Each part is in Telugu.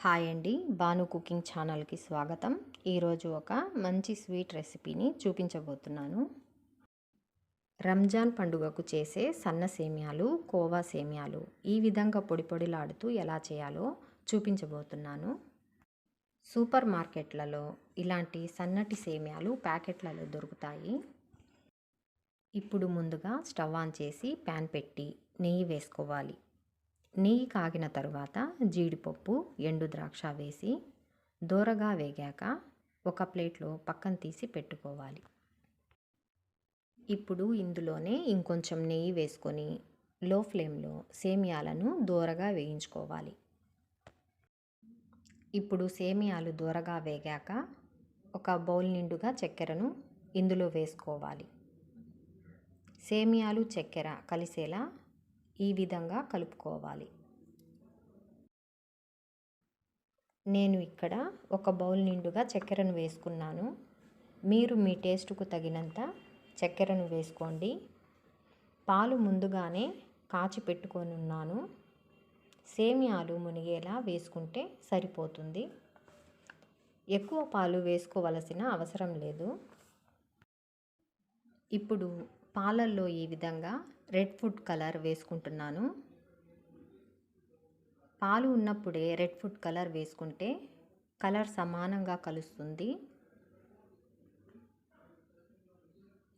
హాయ్ అండి, బాను కుకింగ్ ఛానల్కి స్వాగతం. ఈరోజు ఒక మంచి స్వీట్ రెసిపీని చూపించబోతున్నాను. రంజాన్ పండుగకు చేసే సన్న సేమియాలు, కోవా సేమియాలు ఈ విధంగా పొడి పొడిలాడుతూ ఎలా చేయాలో చూపించబోతున్నాను. సూపర్ మార్కెట్లలో ఇలాంటి సన్నటి సేమియాలు ప్యాకెట్లలో దొరుకుతాయి. ఇప్పుడు ముందుగా స్టవ్ ఆన్ చేసి ప్యాన్ పెట్టి నెయ్యి వేసుకోవాలి. నెయ్యి కాగిన తరువాత జీడిపప్పు, ఎండు ద్రాక్ష వేసి దోరగా వేగాక ఒక ప్లేట్లో పక్కన తీసి పెట్టుకోవాలి. ఇప్పుడు ఇందులోనే ఇంకొంచెం నెయ్యి వేసుకొని లో ఫ్లేమ్లో సేమియాలను దోరగా వేయించుకోవాలి. ఇప్పుడు సేమియాలు దోరగా వేగాక ఒక బౌల్ నిండుగా చక్కెరను ఇందులో వేసుకోవాలి. సేమియాలు చక్కెర కలిసేలా ఈ విధంగా కలుపుకోవాలి. నేను ఇక్కడ ఒక బౌల్ నిండుగా చక్కెరను వేసుకున్నాను. మీరు మీ టేస్ట్కు తగినంత చక్కెరను వేసుకోండి. పాలు ముందుగానే కాచి పెట్టుకొని ఉన్నాను. సేమియాలు మునిగేలా వేసుకుంటే సరిపోతుంది. ఎక్కువ పాలు వేసుకోవలసిన అవసరం లేదు. ఇప్పుడు పాలల్లో ఈ విధంగా రెడ్ ఫుడ్ కలర్ వేసుకుంటున్నాను. పాలు ఉన్నప్పుడే రెడ్ ఫుడ్ కలర్ వేసుకుంటే కలర్ సమానంగా కలుస్తుంది.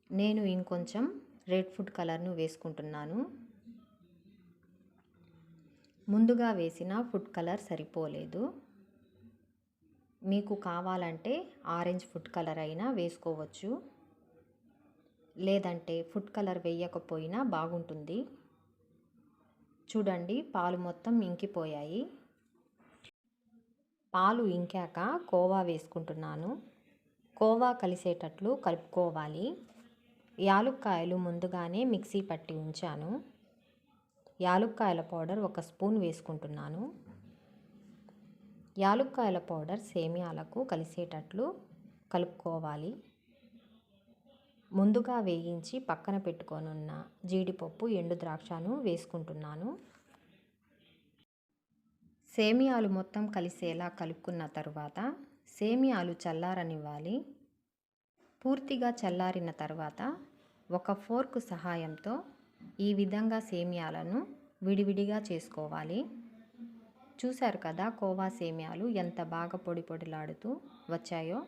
నేను ఇంకొంచెం రెడ్ ఫుడ్ కలర్ను వేసుకుంటున్నాను. ముందుగా వేసిన ఫుడ్ కలర్ సరిపోలేదు. మీకు కావాలంటే ఆరెంజ్ ఫుడ్ కలర్ అయినా వేసుకోవచ్చు, లేదంటే ఫుడ్ కలర్ వేయకపోయినా బాగుంటుంది. చూడండి, పాలు మొత్తం ఇంకిపోయాయి. పాలు ఇంకాక కోవా వేసుకుంటున్నాను. కోవా కలిసేటట్లు కలుపుకోవాలి. యాలుక్కాయలు ముందుగానే మిక్సీ పట్టి ఉంచాను. యాలుక్కాయల పౌడర్ 1 స్పూన్ వేసుకుంటున్నాను. యాలుక్కాయల పౌడర్ సేమియాలకు కలిసేటట్లు కలుపుకోవాలి. ముందుగా వేయించి పక్కన పెట్టుకొనున్న జీడిపప్పు, ఎండు ద్రాక్షను వేసుకుంటున్నాను. సేమియాలు మొత్తం కలిసేలా కలుపుకున్న తరువాత సేమియాలు చల్లారనివ్వాలి. పూర్తిగా చల్లారిన తర్వాత ఒక ఫోర్క్ సహాయంతో ఈ విధంగా సేమియాలను విడివిడిగా చేసుకోవాలి. చూశారు కదా, కోవా సేమియాలు ఎంత బాగా పొడి పొడిలాడుతూ వచ్చాయో.